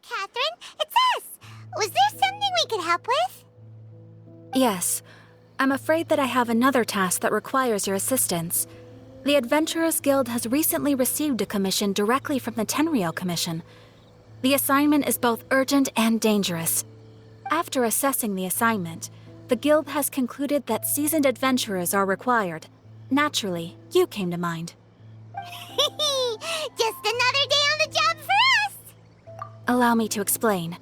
Catherine, it's us! Was there something we could help with? Yes. I'm afraid that I have another task that requires your assistance. The Adventurers Guild has recently received a commission directly from the Tenryou Commission. The assignment is both urgent and dangerous. After assessing the assignment, the Guild has concluded that seasoned adventurers are required. Naturally, you came to mind. Just another day on the job for us! Allow me to explain.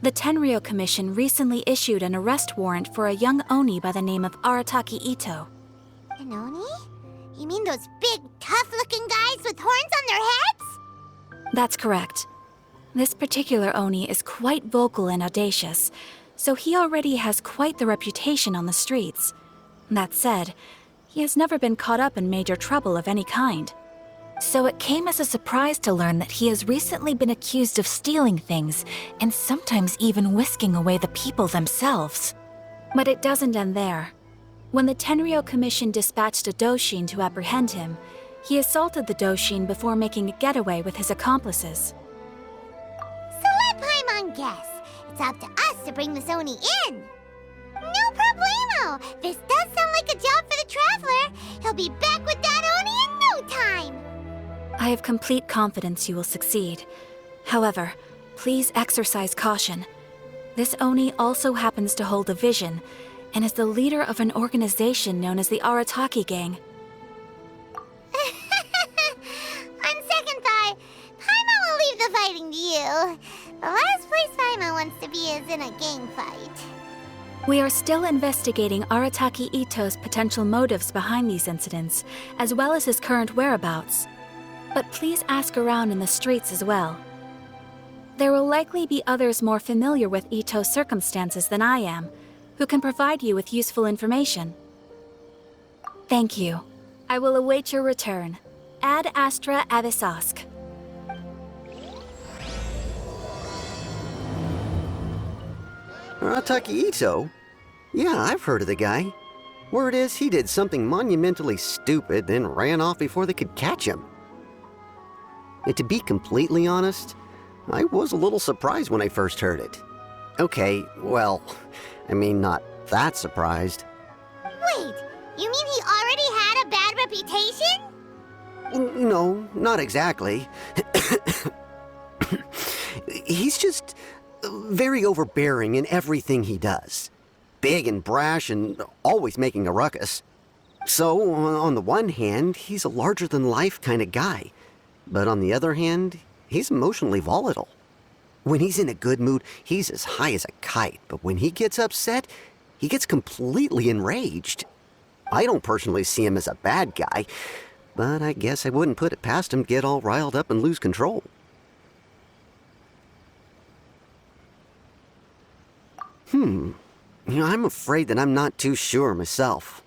The Tenryou Commission recently issued an arrest warrant for a young Oni by the name of Arataki Itto. An Oni? You mean those big, tough-looking guys with horns on their heads? That's correct. This particular Oni is quite vocal and audacious, so he already has quite the reputation on the streets. That said, he has never been caught up in major trouble of any kind. So it came as a surprise to learn that he has recently been accused of stealing things, and sometimes even whisking away the people themselves. But it doesn't end there. When the Tenryou Commission dispatched a Doshin to apprehend him, he assaulted the Doshin before making a getaway with his accomplices. So let Paimon guess. It's up to us to bring this Oni in. No problemo! This does sound like a job for the Traveler. He'll be back with that Oni in no time. I have complete confidence you will succeed. However, please exercise caution. This Oni also happens to hold a vision, and is the leader of an organization known as the Arataki Gang. On second thought, Paimon will leave the fighting to you. The last place Paimon wants to be is in a gang fight. We are still investigating Arataki Itto's potential motives behind these incidents, as well as his current whereabouts. But please ask around in the streets as well. There will likely be others more familiar with Itto's circumstances than I am, who can provide you with useful information. Thank you. I will await your return. Ad Astra Avisask. Arataki Itto? Yeah, I've heard of the guy. Word is he did something monumentally stupid, then ran off before they could catch him. And to be completely honest, I was a little surprised when I first heard it. Okay, well, I mean, not that surprised. Wait, you mean he already had a bad reputation? No, not exactly. He's just very overbearing in everything he does. Big and brash and always making a ruckus. So, on the one hand, he's a larger-than-life kind of guy. But on the other hand, he's emotionally volatile. When he's in a good mood, he's as high as a kite. But when he gets upset, he gets completely enraged. I don't personally see him as a bad guy, but I guess I wouldn't put it past him to get all riled up and lose control. I'm afraid that I'm not too sure myself.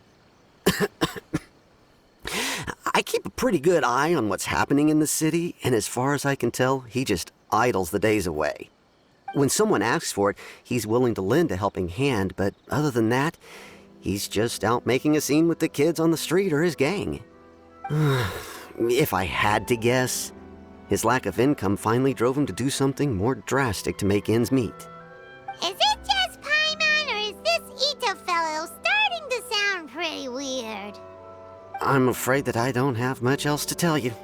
I keep a pretty good eye on what's happening in the city, and as far as I can tell, he just idles the days away. When someone asks for it, he's willing to lend a helping hand, but other than that, he's just out making a scene with the kids on the street or his gang. If I had to guess, his lack of income finally drove him to do something more drastic to make ends meet. Is it just Paimon, or is this Itto fellow starting to sound pretty weird? I'm afraid that I don't have much else to tell you.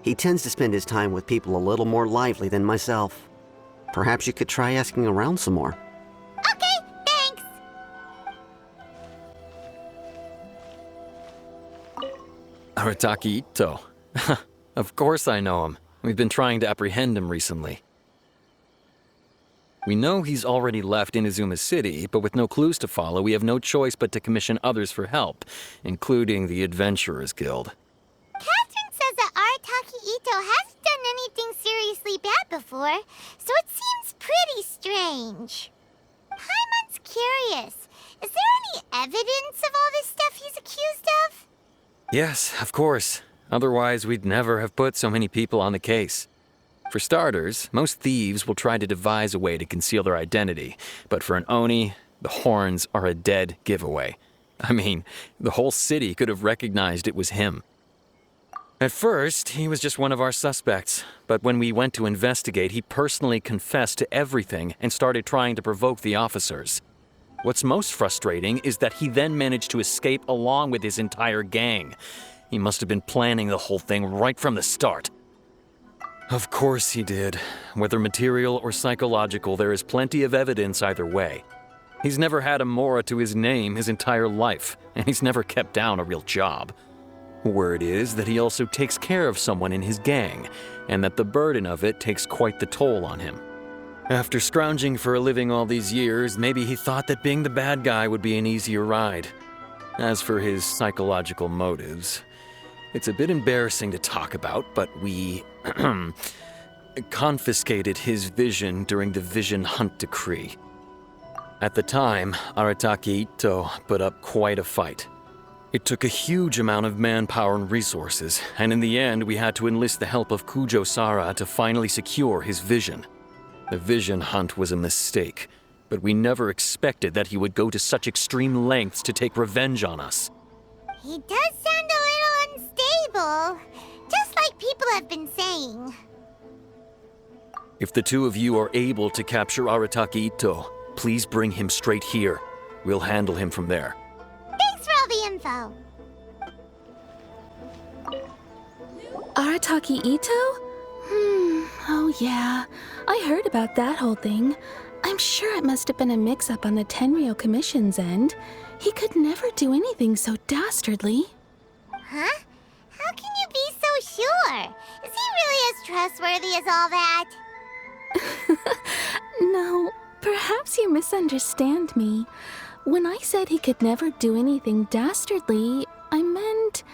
He tends to spend his time with people a little more lively than myself. Perhaps you could try asking around some more. Okay, thanks! Arataki Itto. Of course I know him. We've been trying to apprehend him recently. We know he's already left Inazuma City, but with no clues to follow, we have no choice but to commission others for help, including the Adventurers Guild. Catherine says that Arataki Itto hasn't done anything seriously bad before, so it seems pretty strange. Paimon's curious. Is there any evidence of all this stuff he's accused of? Yes, of course. Otherwise, we'd never have put so many people on the case. For starters, most thieves will try to devise a way to conceal their identity, but for an Oni, the horns are a dead giveaway. I mean, the whole city could have recognized it was him. At first, he was just one of our suspects, but when we went to investigate, he personally confessed to everything and started trying to provoke the officers. What's most frustrating is that he then managed to escape along with his entire gang. He must have been planning the whole thing right from the start. Of course he did. Whether material or psychological, there is plenty of evidence either way. He's never had a Mora to his name his entire life, and he's never kept down a real job. Word is that he also takes care of someone in his gang, and that the burden of it takes quite the toll on him. After scrounging for a living all these years, maybe he thought that being the bad guy would be an easier ride. As for his psychological motives, it's a bit embarrassing to talk about, but we confiscated his vision during the Vision Hunt Decree. At the time, Arataki Itto put up quite a fight. It took a huge amount of manpower and resources, and in the end we had to enlist the help of Kujo-Sara to finally secure his vision. The Vision Hunt was a mistake, but we never expected that he would go to such extreme lengths to take revenge on us. He does sound a little unstable, just like people have been saying. If the two of you are able to capture Arataki Itto, please bring him straight here. We'll handle him from there. Thanks for all the info. Arataki Itto? Oh yeah. I heard about that whole thing. I'm sure it must have been a mix-up on the Tenryou Commission's end. He could never do anything so dastardly. Huh? How can you be so sure? Is he really as trustworthy as all that? No, perhaps you misunderstand me. When I said he could never do anything dastardly, I meant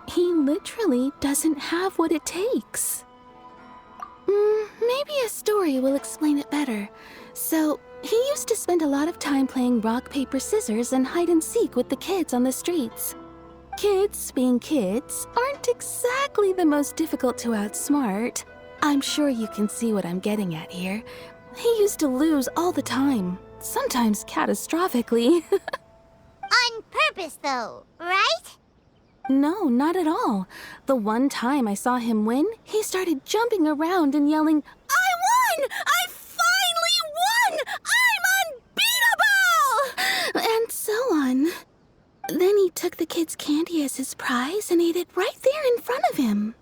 he literally doesn't have what it takes. Maybe a story will explain it better. So, he used to spend a lot of time playing rock, paper, scissors and hide and seek with the kids on the streets. Kids, being kids, aren't exactly the most difficult to outsmart. I'm sure you can see what I'm getting at here. He used to lose all the time, sometimes catastrophically. On purpose, though, right? No, not at all. The one time I saw him win, he started jumping around and yelling, "I won! I finally won! I'm unbeatable!" And so on. Then he took the kid's candy as his prize and ate it right there in front of him.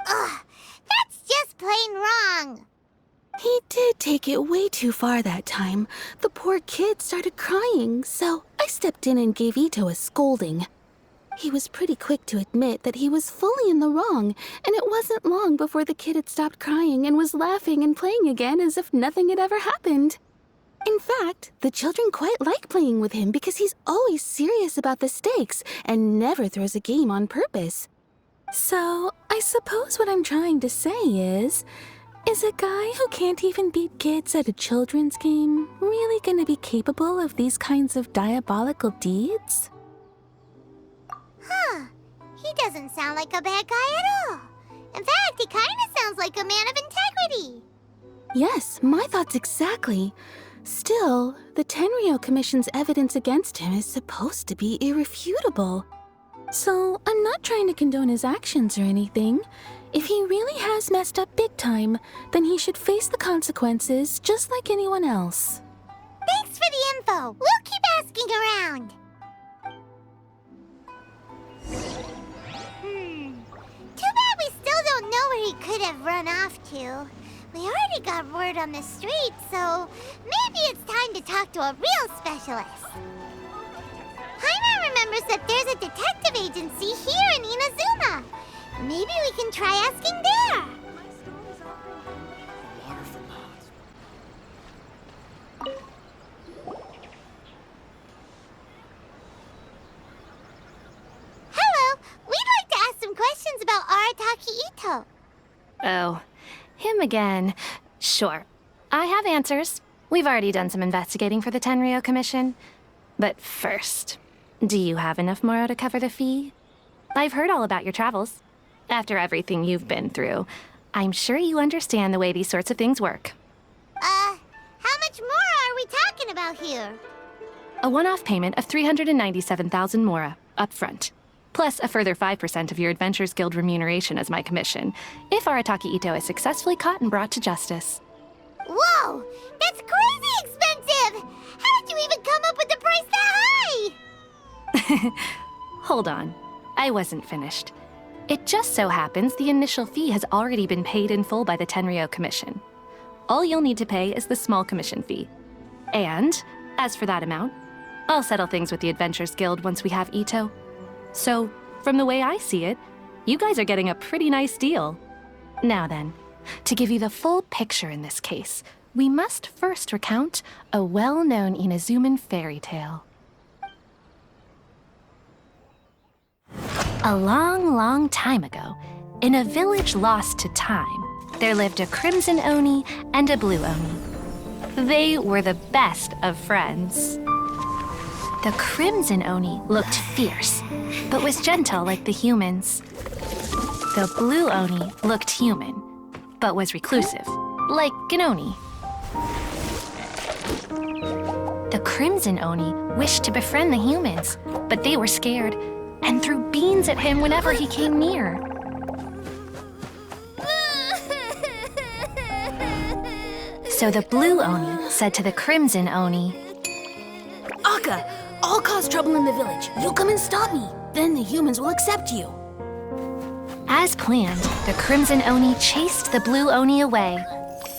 Ugh, that's just plain wrong. He did take it way too far that time. The poor kid started crying, so I stepped in and gave Itto a scolding. He was pretty quick to admit that he was fully in the wrong, and it wasn't long before the kid had stopped crying and was laughing and playing again as if nothing had ever happened. In fact, the children quite like playing with him because he's always serious about the stakes and never throws a game on purpose. So, I suppose what I'm trying to say is a guy who can't even beat kids at a children's game really gonna be capable of these kinds of diabolical deeds? Huh. He doesn't sound like a bad guy at all. In fact, he kind of sounds like a man of integrity. Yes, my thoughts exactly. Still, the Tenryou Commission's evidence against him is supposed to be irrefutable. So, I'm not trying to condone his actions or anything. If he really has messed up big time, then he should face the consequences just like anyone else. Thanks for the info. We'll keep asking around. Too bad we still don't know where he could have run off to. We already got word on the street, so maybe it's time to talk to a real specialist. Paimon remembers that there's a detective agency here in Inazuma. Maybe we can try asking there. Hello, we'd like to ask some questions about Arataki Itto. Oh, him again. Sure. I have answers. We've already done some investigating for the Tenryou Commission. But first, do you have enough Moro to cover the fee? I've heard all about your travels. After everything you've been through, I'm sure you understand the way these sorts of things work. How much more are we talking about here? A one-off payment of 397,000 Mora, up front. plus a further 5% of your Adventures Guild remuneration as my commission, if Arataki Itto is successfully caught and brought to justice. Whoa! That's crazy expensive! How did you even come up with the price that high? Hold on. I wasn't finished. It just so happens the initial fee has already been paid in full by the Tenryou Commission. All you'll need to pay is the small commission fee. And, as for that amount, I'll settle things with the Adventures Guild once we have Itto. So, from the way I see it, you guys are getting a pretty nice deal. Now then, to give you the full picture in this case, we must first recount a well-known Inazuman fairy tale. A long, long time ago, in a village lost to time, there lived a Crimson Oni and a Blue Oni. They were the best of friends. The Crimson Oni looked fierce, but was gentle like the humans. The Blue Oni looked human, but was reclusive, like an Oni. The Crimson Oni wished to befriend the humans, but they were scared and threw beans at him whenever he came near. So the Blue Oni said to the Crimson Oni, Akka, I'll cause trouble in the village. You come and stop me. Then the humans will accept you. As planned, the Crimson Oni chased the Blue Oni away.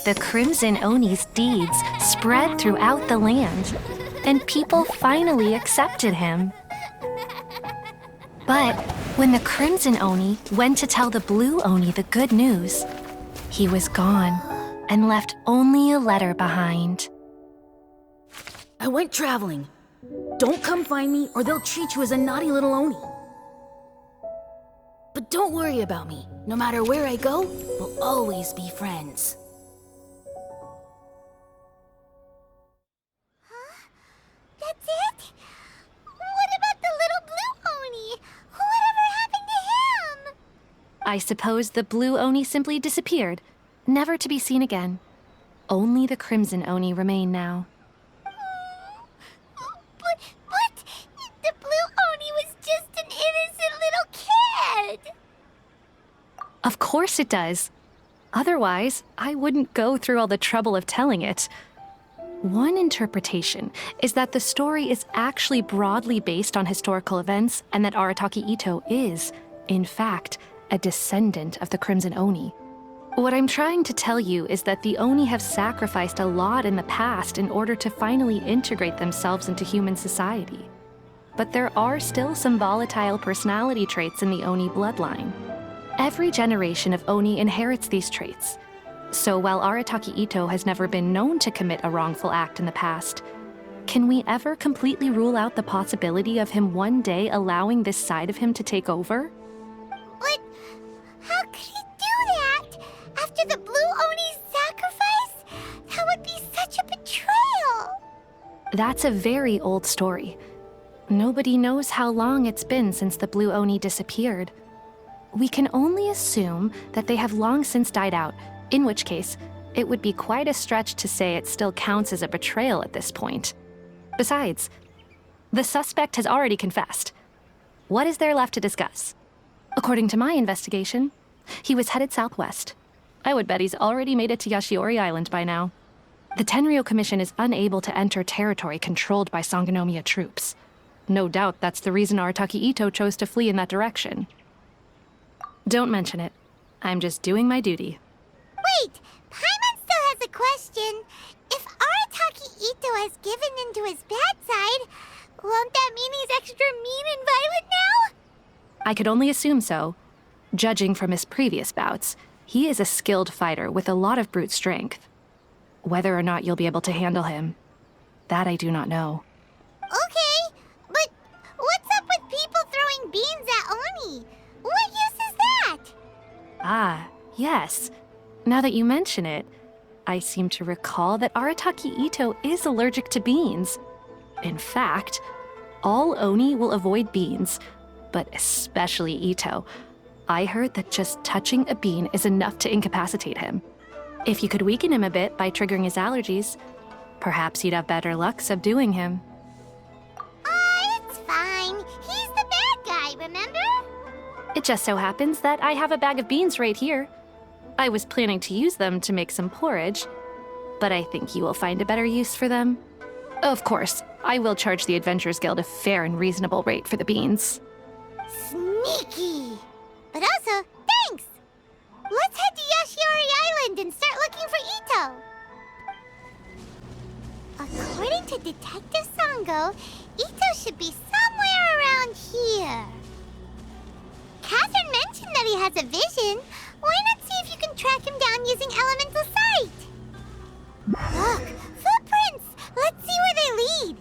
The Crimson Oni's deeds spread throughout the land, and people finally accepted him. But when the Crimson Oni went to tell the Blue Oni the good news, he was gone and left only a letter behind. I went traveling. Don't come find me or they'll treat you as a naughty little Oni. But don't worry about me. No matter where I go, we'll always be friends. That's it? What about the little Blue Oni? Whatever happened to him? I suppose the Blue Oni simply disappeared, never to be seen again. Only the Crimson Oni remain now. But the Blue Oni was just an innocent little kid. Of course it does. Otherwise, I wouldn't go through all the trouble of telling it. One interpretation is that the story is actually broadly based on historical events and that Arataki Itto is, in fact, a descendant of the Crimson Oni. What I'm trying to tell you is that the Oni have sacrificed a lot in the past in order to finally integrate themselves into human society. But there are still some volatile personality traits in the Oni bloodline. Every generation of Oni inherits these traits. So while Arataki Itto has never been known to commit a wrongful act in the past, can we ever completely rule out the possibility of him one day allowing this side of him to take over? But how could he do that? After the Blue Oni's sacrifice? That would be such a betrayal. That's a very old story. Nobody knows how long it's been since the Blue Oni disappeared. We can only assume that they have long since died out, in which case, it would be quite a stretch to say it still counts as a betrayal at this point. Besides, the suspect has already confessed. What is there left to discuss? According to my investigation, he was headed southwest. I would bet he's already made it to Yashiori Island by now. The Tenryou Commission is unable to enter territory controlled by Sangonomiya troops. No doubt that's the reason Arataki Itto chose to flee in that direction. Don't mention it. I'm just doing my duty. Wait, Paimon still has a question. If Arataki Itto has given in to his bad side, won't that mean he's extra mean and violent now? I could only assume so. Judging from his previous bouts, he is a skilled fighter with a lot of brute strength. Whether or not you'll be able to handle him, that I do not know. Okay, but what's up with people throwing beans at Oni? What use is that? Ah, yes. Now that you mention it, I seem to recall that Arataki Itto is allergic to beans. In fact, all Oni will avoid beans, but especially Itto. I heard that just touching a bean is enough to incapacitate him. If you could weaken him a bit by triggering his allergies, perhaps you'd have better luck subduing him. It's fine. He's the bad guy, remember? It just so happens that I have a bag of beans right here. I was planning to use them to make some porridge, but I think you will find a better use for them. Of course, I will charge the Adventurers Guild a fair and reasonable rate for the beans. Sneaky! But also, thanks! Let's head to Yoshiori Island and start looking for Itto! According to Detective Sango, Itto should be somewhere around here. Catherine mentioned that he has a vision. Why not see if you can track him down using elemental sight? Look, footprints! Let's see where they lead.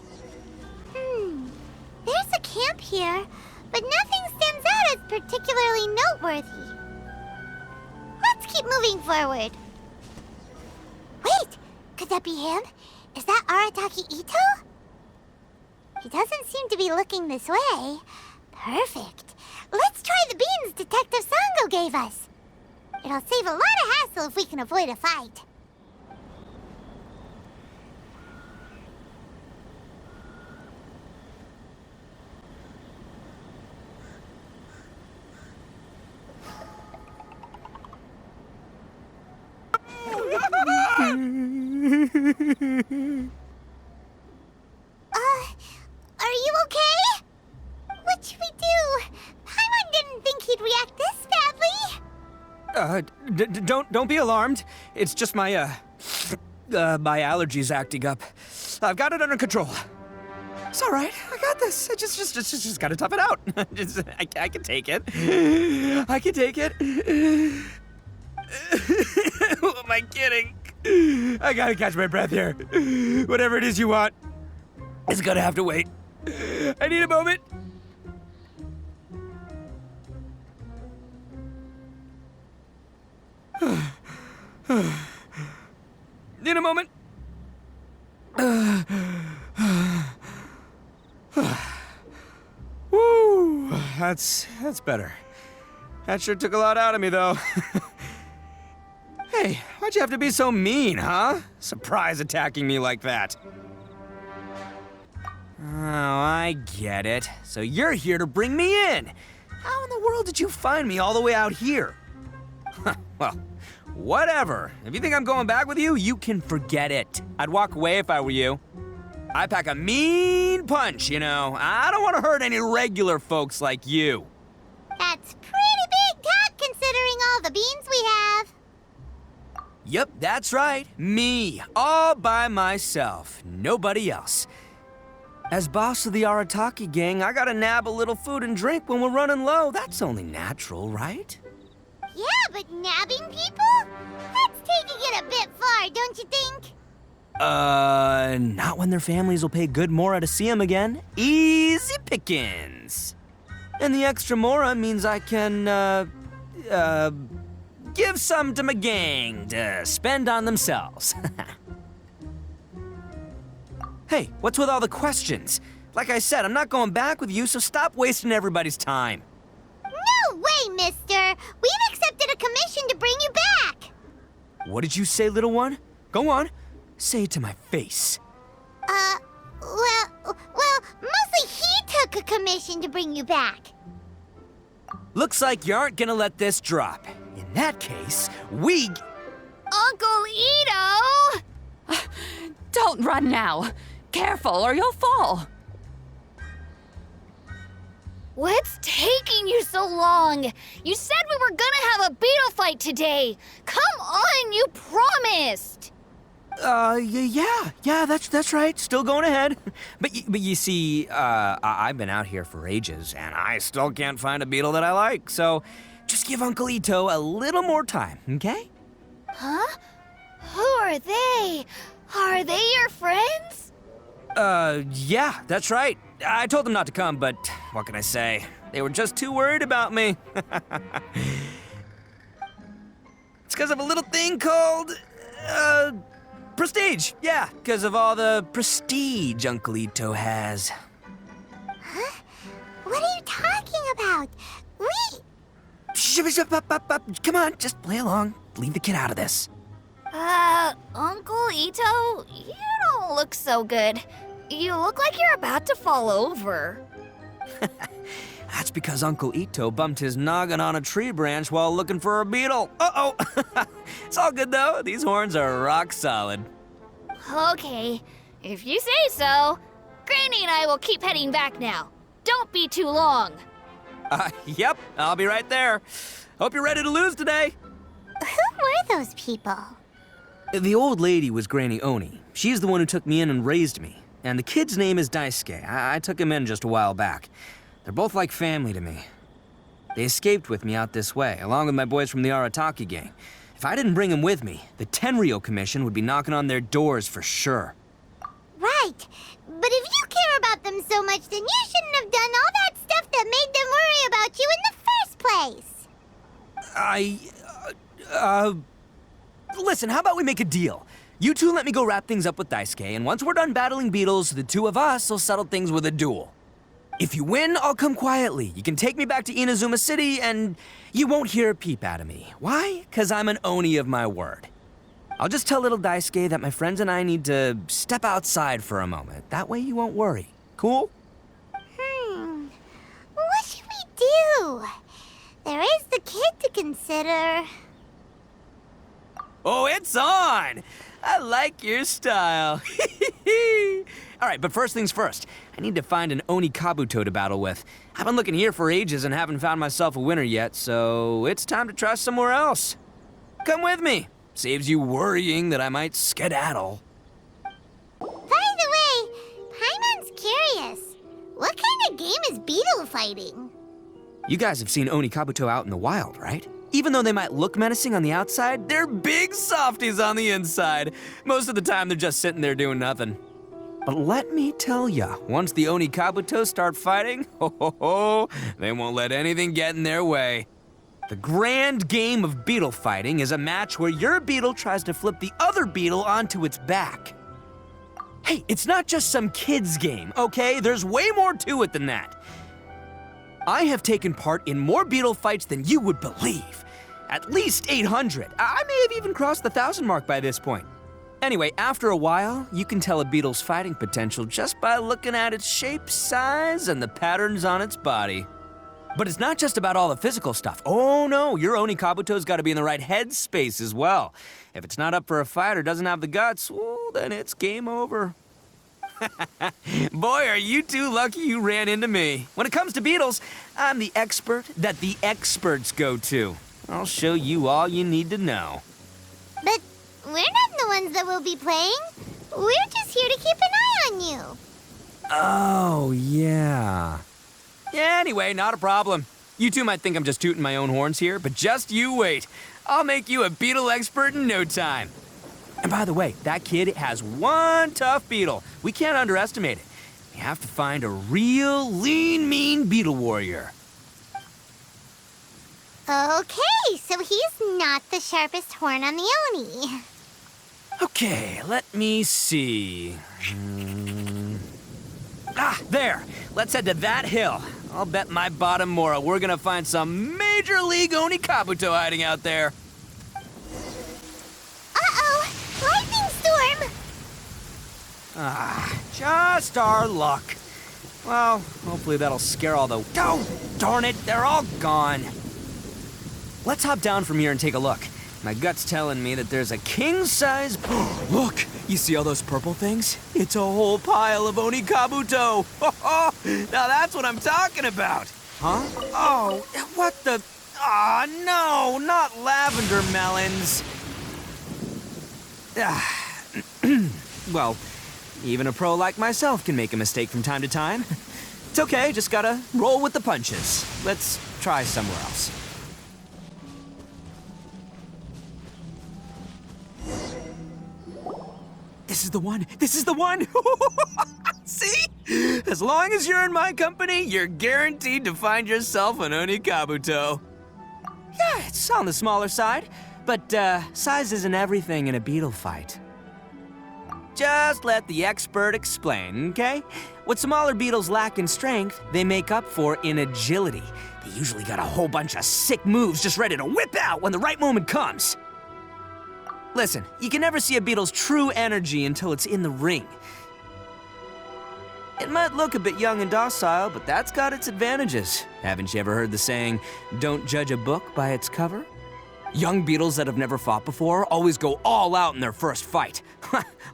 There's a camp here, but nothing stands out as particularly noteworthy. Let's keep moving forward. Wait, could that be him? Is that Arataki Itto? He doesn't seem to be looking this way. Perfect. Let's try the beans Detective Sango gave us. It'll save a lot of hassle if we can avoid a fight. Are you okay? What should we do? Paimon didn't think he'd react this badly. Don't be alarmed. It's just my my allergies acting up. I've got it under control. It's all right. I got this. I just gotta tough it out. I can take it. I can take it. Who am I kidding? I gotta catch my breath here. Whatever it is you want, it's gonna have to wait. I need a moment. Need a moment. Woo, that's better. That sure took a lot out of me, though. Hey, why'd you have to be so mean, huh? Surprise attacking me like that. Oh, I get it. So you're here to bring me in. How in the world did you find me all the way out here? Well, whatever. If you think I'm going back with you, you can forget it. I'd walk away if I were you. I pack a mean punch, you know. I don't want to hurt any regular folks like you. That's pretty big talk considering all the beans we have. Yep, that's right. Me, all by myself. Nobody else. As boss of the Arataki Gang, I gotta nab a little food and drink when we're running low. That's only natural, right? Yeah, but nabbing people? That's taking it a bit far, don't you think? Not when their families will pay good mora to see them again. Easy pickings. And the extra mora means I can, give some to my gang to spend on themselves. Hey, what's with all the questions? Like I said, I'm not going back with you, so stop wasting everybody's time. No way, mister! We've accepted a commission to bring you back! What did you say, little one? Go on. Say it to my face. Well, mostly he took a commission to bring you back. Looks like you aren't gonna let this drop. In that case, we... Uncle Itto! Don't run now. Careful or you'll fall. What's taking you so long? You said we were gonna have a beetle fight today. Come on, you promised. Yeah, that's right. Still going ahead. But you see, I've been out here for ages, and I still can't find a beetle that I like. So, just give Uncle Itto a little more time, okay? Huh? Who are they? Are they your friends? Yeah, that's right. I told them not to come, but what can I say? They were just too worried about me. It's because of a little thing called, prestige. Yeah, because of all the prestige Uncle Itto has. Huh? What are you talking about? Come on, just play along. Leave the kid out of this. Uncle Itto, you don't look so good. You look like you're about to fall over. That's because Uncle Itto bumped his noggin on a tree branch while looking for a beetle. Uh-oh. It's all good, though. These horns are rock solid. Okay, if you say so. Granny and I will keep heading back now. Don't be too long. Yep, I'll be right there. Hope you're ready to lose today. Who were those people? The old lady was Granny Oni. She's the one who took me in and raised me. And the kid's name is Daisuke. I took him in just a while back. They're both like family to me. They escaped with me out this way, along with my boys from the Arataki Gang. If I didn't bring them with me, the Tenryou Commission would be knocking on their doors for sure. Right. But if you care about them so much, then you shouldn't have done all that stuff that made them worry about you in the first place. Listen, how about we make a deal? You two let me go wrap things up with Daisuke, and once we're done battling beetles, the two of us will settle things with a duel. If you win, I'll come quietly. You can take me back to Inazuma City, and you won't hear a peep out of me. Why? 'Cause I'm an Oni of my word. I'll just tell little Daisuke that my friends and I need to step outside for a moment. That way you won't worry. Cool? What should we do? There is the kid to consider. Oh, it's on! I like your style. All right, but first things first. I need to find an Oni Kabuto to battle with. I've been looking here for ages and haven't found myself a winner yet, so it's time to try somewhere else. Come with me. Saves you worrying that I might skedaddle. By the way, Paimon's curious. What kind of game is beetle fighting? You guys have seen Oni Kabuto out in the wild, right? Even though they might look menacing on the outside, they're big softies on the inside. Most of the time, they're just sitting there doing nothing. But let me tell ya, once the Oni Kabuto start fighting, they won't let anything get in their way. The grand game of beetle fighting is a match where your beetle tries to flip the other beetle onto its back. Hey, it's not just some kid's game, okay? There's way more to it than that. I have taken part in more beetle fights than you would believe. At least 800. I may have even crossed the 1,000 mark by this point. Anyway, after a while, you can tell a beetle's fighting potential just by looking at its shape, size, and the patterns on its body. But it's not just about all the physical stuff. Oh no, your Oni Kabuto's gotta be in the right headspace as well. If it's not up for a fight or doesn't have the guts, well, then it's game over. Boy, are you two lucky you ran into me. When it comes to beetles, I'm the expert that the experts go to. I'll show you all you need to know. But we're not the ones that will be playing. We're just here to keep an eye on you. Oh, yeah. Yeah, anyway, not a problem. You two might think I'm just tooting my own horns here, but just you wait. I'll make you a beetle expert in no time. And by the way, that kid has one tough beetle. We can't underestimate it. We have to find a real lean, mean beetle warrior. Okay, so he's not the sharpest horn on the Oni. Okay, let me see. There. Let's head to that hill. I'll bet my bottom moral we're gonna find some major league Oni Kabuto hiding out there. Uh-oh! Lightning storm! Just our luck. Well, hopefully that'll scare all the... Oh, darn it, they're all gone. Let's hop down from here and take a look. My gut's telling me that there's a king-size... Look, you see all those purple things? It's a whole pile of Oni Kabuto. Now that's what I'm talking about. Huh? Oh, what the... Ah, no, not lavender melons. Well, even a pro like myself can make a mistake from time to time. It's okay, just gotta roll with the punches. Let's try somewhere else. This is the one! This is the one! See? As long as you're in my company, you're guaranteed to find yourself an Oni Kabuto. Yeah, it's on the smaller side, but size isn't everything in a beetle fight. Just let the expert explain, okay? What smaller beetles lack in strength, they make up for in agility. They usually got a whole bunch of sick moves just ready to whip out when the right moment comes. Listen, you can never see a beetle's true energy until it's in the ring. It might look a bit young and docile, but that's got its advantages. Haven't you ever heard the saying, don't judge a book by its cover? Young beetles that have never fought before always go all out in their first fight.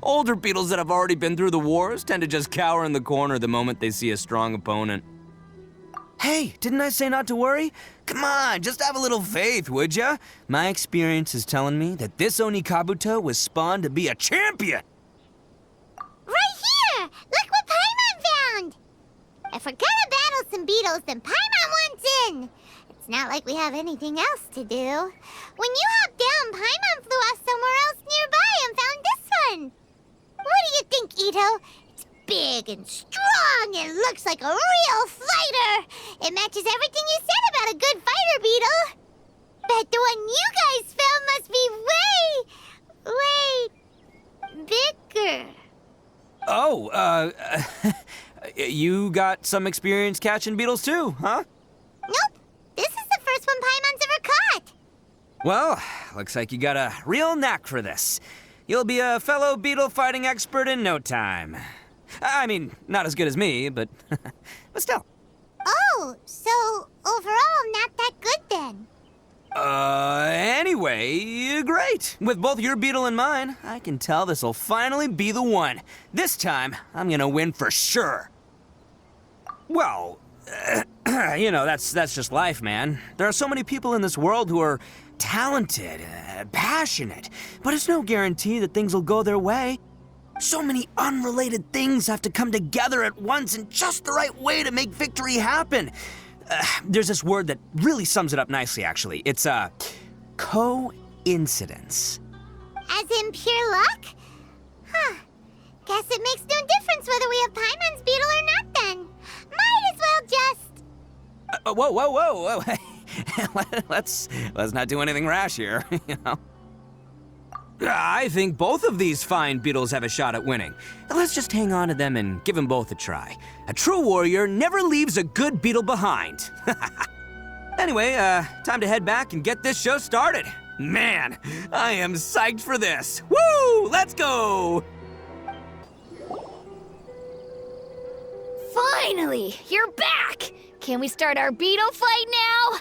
Older beetles that have already been through the wars tend to just cower in the corner the moment they see a strong opponent. Hey, didn't I say not to worry? Come on, just have a little faith, would ya? My experience is telling me that this Oni Kabuto was spawned to be a champion! Right here! Look what Paimon found! If we're gonna battle some beetles, then Paimon wants in! It's not like we have anything else to do. When you hopped down, Paimon flew off somewhere else nearby and found this one! What do you think, Itto? It's big and strong and looks like a real fighter! It matches everything you said about a good fighter beetle! Bet the one you guys found must be way... bigger. Oh, you got some experience catching beetles too, huh? Nope. This is the first one Paimon's ever caught. Well, looks like you got a real knack for this. You'll be a fellow beetle fighting expert in no time. I mean, not as good as me, but still. Oh, so overall not that good then. Anyway, great. With both your beetle and mine, I can tell this'll finally be the one. This time, I'm gonna win for sure. Well, you know, that's just life, man. There are so many people in this world who are talented, passionate, but it's no guarantee that things will go their way. So many unrelated things have to come together at once in just the right way to make victory happen. There's this word that really sums it up nicely, actually. It's, coincidence. As in pure luck? Huh. Guess it makes no difference whether we have Paimon's beetle or not then. Might as well just... Whoa. let's not do anything rash here, you know? I think both of these fine beetles have a shot at winning. Let's just hang on to them and give them both a try. A true warrior never leaves a good beetle behind. Anyway, time to head back and get this show started. Man, I am psyched for this. Woo! Let's go! Finally, you're back! Can we start our beetle fight now?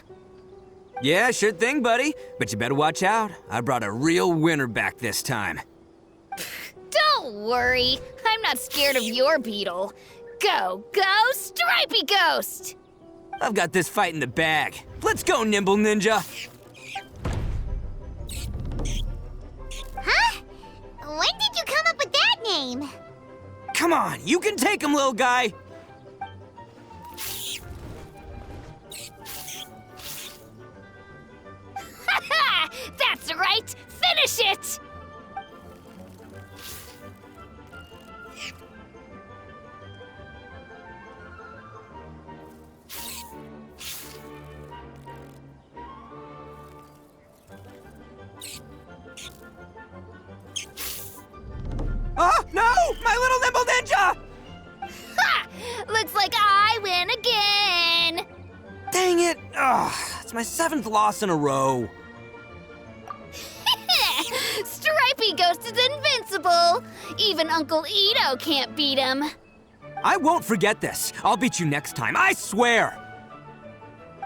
Yeah, sure thing, buddy. But you better watch out. I brought a real winner back this time. Don't worry, I'm not scared of your beetle. Go, Stripey Ghost! I've got this fight in the bag. Let's go, Nimble Ninja. Huh? When did you come up with that name? Come on, you can take him, little guy. That's right! Finish it! Oh, no! My little Nimble Ninja! Ha! Looks like I win again! Dang it! Ugh, it's my 7th loss in a row. Stripey Ghost is invincible! Even Uncle Itto can't beat him. I won't forget this. I'll beat you next time, I swear!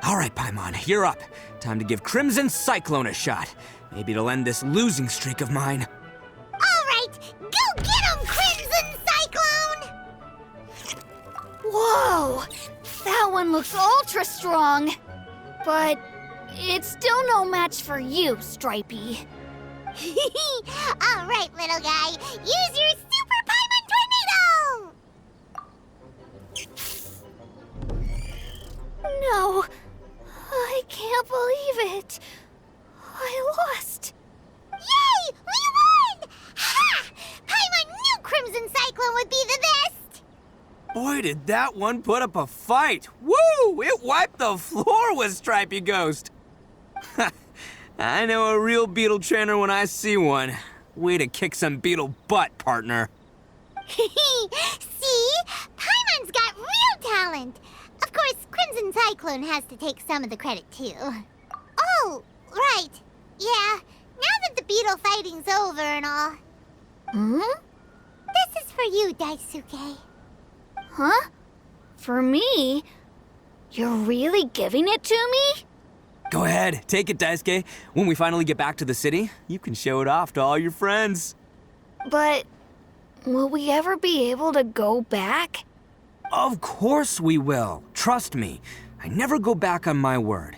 All right, Paimon, you're up. Time to give Crimson Cyclone a shot. Maybe it'll end this losing streak of mine. All right, go get him, Crimson Cyclone! Whoa! That one looks ultra strong. But it's still no match for you, Stripey. All right, little guy, use your Super Paimon Tornado! No, I can't believe it. I lost. Yay! We won! Ha! Paimon knew Crimson Cyclone would be the best! Boy, did that one put up a fight. Woo! It wiped the floor with Stripey Ghost. I know a real beetle trainer when I see one. Way to kick some beetle butt, partner. See? Paimon's got real talent. Of course, Crimson Cyclone has to take some of the credit, too. Oh, right. Yeah, now that the beetle fighting's over and all. Hmm? This is for you, Daisuke. Huh? For me? You're really giving it to me? Go ahead, take it, Daisuke. When we finally get back to the city, you can show it off to all your friends. But will we ever be able to go back? Of course we will. Trust me. I never go back on my word.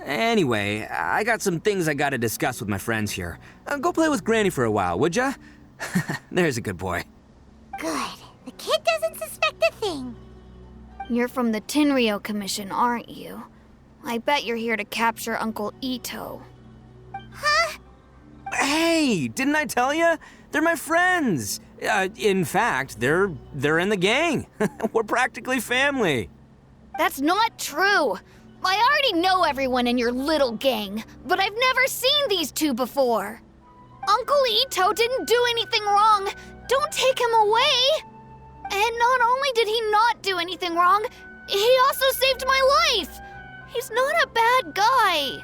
Anyway, I got some things I gotta discuss with my friends here. Go play with Granny for a while, would ya? There's a good boy. Good. The kid doesn't suspect a thing. You're from the Tenryou Commission, aren't you? I bet you're here to capture Uncle Itto. Huh? Hey, didn't I tell ya? They're my friends. In fact, they're in the gang. We're practically family. That's not true. I already know everyone in your little gang, but I've never seen these two before. Uncle Itto didn't do anything wrong. Don't take him away. And not only did he not do anything wrong, he also saved my life. He's not a bad guy.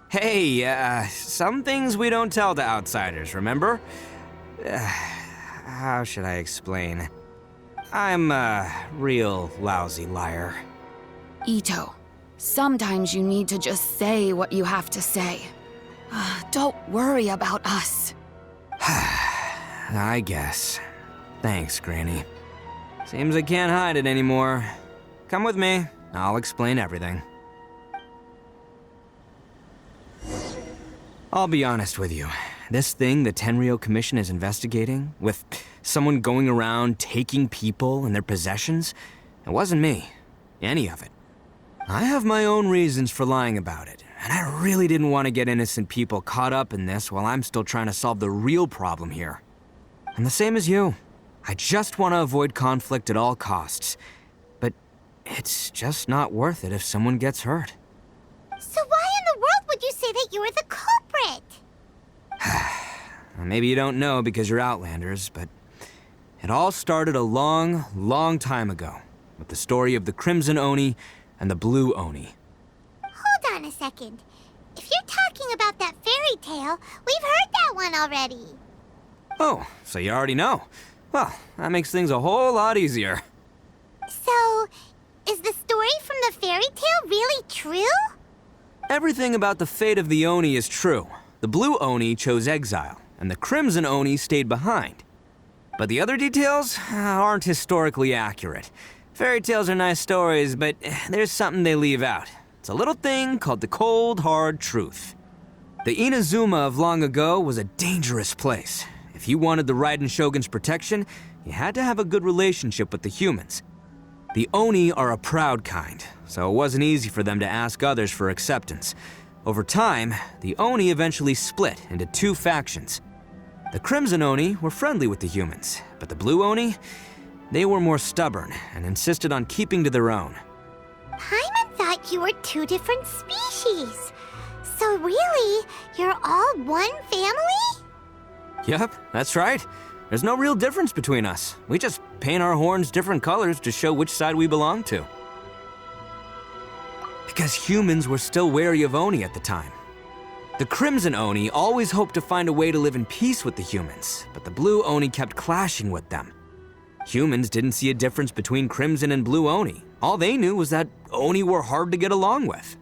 Hey, some things we don't tell to outsiders, remember? How should I explain? I'm a real lousy liar. Itto, sometimes you need to just say what you have to say. Don't worry about us. I guess. Thanks, Granny. Seems I can't hide it anymore. Come with me. I'll explain everything. I'll be honest with you. This thing the Tenryou Commission is investigating, with someone going around taking people and their possessions, it wasn't me. Any of it. I have my own reasons for lying about it, and I really didn't want to get innocent people caught up in this while I'm still trying to solve the real problem here. I'm the same as you. I just want to avoid conflict at all costs. But it's just not worth it if someone gets hurt. So why in the world would you say that you were the culprit? Maybe you don't know because you're Outlanders, but it all started a long, long time ago with the story of the Crimson Oni and the Blue Oni. Hold on a second. If you're talking about that fairy tale, we've heard that one already. Oh, so you already know. Well, that makes things a whole lot easier. So, is the story from the fairy tale really true? Everything about the fate of the Oni is true. The Blue Oni chose exile, and the Crimson Oni stayed behind. But the other details aren't historically accurate. Fairy tales are nice stories, but there's something they leave out. It's a little thing called the cold, hard truth. The Inazuma of long ago was a dangerous place. If you wanted the Raiden Shogun's protection, you had to have a good relationship with the humans. The Oni are a proud kind, so it wasn't easy for them to ask others for acceptance. Over time, the Oni eventually split into two factions. The Crimson Oni were friendly with the humans, but the Blue Oni, they were more stubborn and insisted on keeping to their own. Paimon thought you were two different species. So really, you're all one family? Yep, that's right. There's no real difference between us. We just paint our horns different colors to show which side we belong to. Because humans were still wary of Oni at the time. The Crimson Oni always hoped to find a way to live in peace with the humans, but the Blue Oni kept clashing with them. Humans didn't see a difference between Crimson and Blue Oni. All they knew was that Oni were hard to get along with.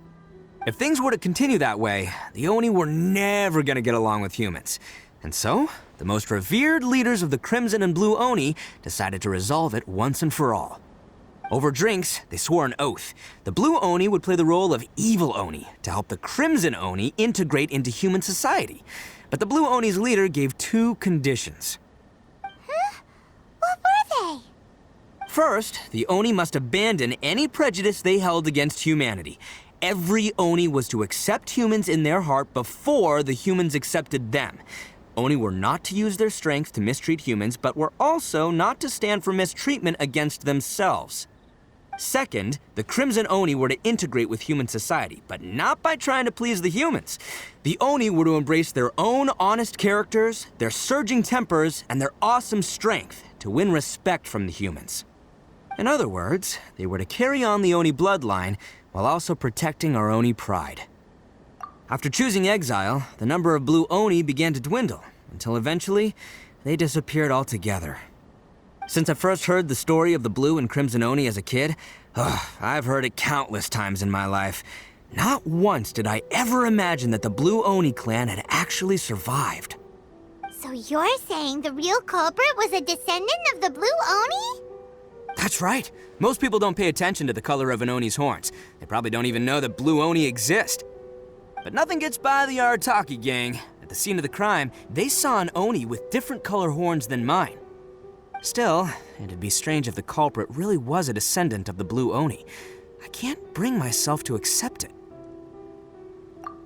If things were to continue that way, the Oni were never gonna get along with humans. And so, the most revered leaders of the Crimson and Blue Oni decided to resolve it once and for all. Over drinks, they swore an oath. The Blue Oni would play the role of evil Oni to help the Crimson Oni integrate into human society. But the Blue Oni's leader gave two conditions. Huh? What were they? First, the Oni must abandon any prejudice they held against humanity. Every Oni was to accept humans in their heart before the humans accepted them. Oni were not to use their strength to mistreat humans, but were also not to stand for mistreatment against themselves. Second, the Crimson Oni were to integrate with human society, but not by trying to please the humans. The Oni were to embrace their own honest characters, their surging tempers, and their awesome strength to win respect from the humans. In other words, they were to carry on the Oni bloodline while also protecting our Oni pride. After choosing exile, the number of Blue Oni began to dwindle, until eventually, they disappeared altogether. Since I first heard the story of the Blue and Crimson Oni as a kid, I've heard it countless times in my life. Not once did I ever imagine that the Blue Oni clan had actually survived. So you're saying the real culprit was a descendant of the Blue Oni? That's right. Most people don't pay attention to the color of an Oni's horns. They probably don't even know that Blue Oni exist. But nothing gets by the Arataki Gang. At the scene of the crime, they saw an Oni with different color horns than mine. Still, it'd be strange if the culprit really was a descendant of the Blue Oni. I can't bring myself to accept it.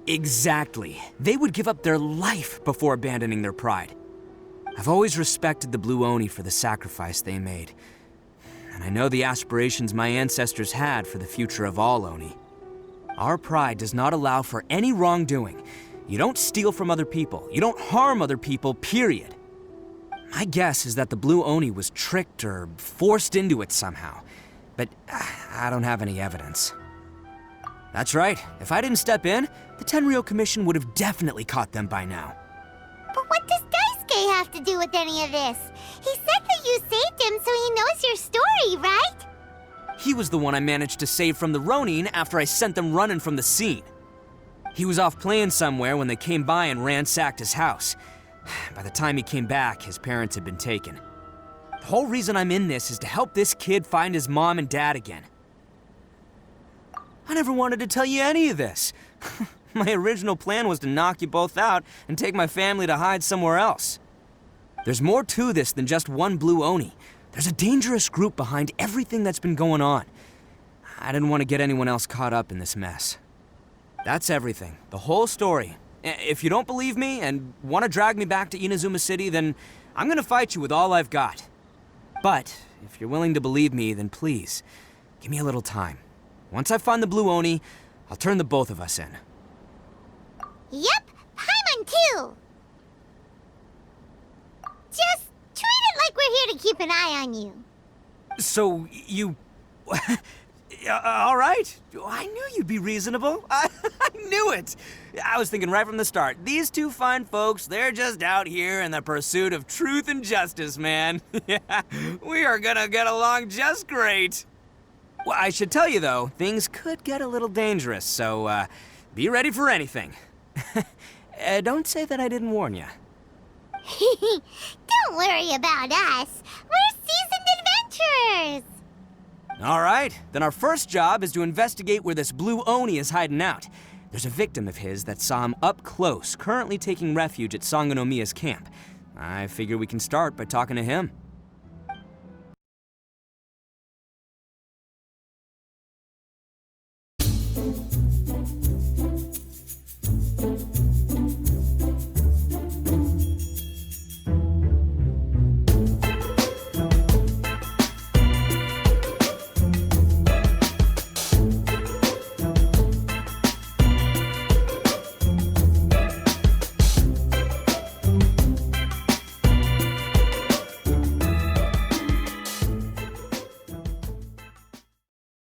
Exactly. They would give up their life before abandoning their pride. I've always respected the Blue Oni for the sacrifice they made. And I know the aspirations my ancestors had for the future of all Oni. Our pride does not allow for any wrongdoing. You don't steal from other people. You don't harm other people, period. My guess is that the Blue Oni was tricked or forced into it somehow. But I don't have any evidence. That's right. If I didn't step in, the Tenryou Commission would have definitely caught them by now. But what does Daisuke have to do with any of this? He said that you saved him so he knows your story, right? He was the one I managed to save from the Ronin after I sent them running from the scene. He was off playing somewhere when they came by and ransacked his house. By the time he came back, his parents had been taken. The whole reason I'm in this is to help this kid find his mom and dad again. I never wanted to tell you any of this. My original plan was to knock you both out and take my family to hide somewhere else. There's more to this than just one Blue Oni. There's a dangerous group behind everything that's been going on. I didn't want to get anyone else caught up in this mess. That's everything, the whole story. If you don't believe me and want to drag me back to Inazuma City, then I'm gonna fight you with all I've got. But if you're willing to believe me, then please, give me a little time. Once I find the Blue Oni, I'll turn the both of us in. Yep, Paimon too! Just treat it like we're here to keep an eye on you. So, you... all right. I knew you'd be reasonable. I knew it. I was thinking right from the start, these two fine folks, they're just out here in the pursuit of truth and justice, man. Yeah, we are gonna get along just great. Well, I should tell you, though, things could get a little dangerous, so be ready for anything. Don't say that I didn't warn you. Don't worry about us. We're seasoned adventurers. All right, then our first job is to investigate where this Blue Oni is hiding out. There's a victim of his that saw him up close, currently taking refuge at Sangonomiya's camp. I figure we can start by talking to him.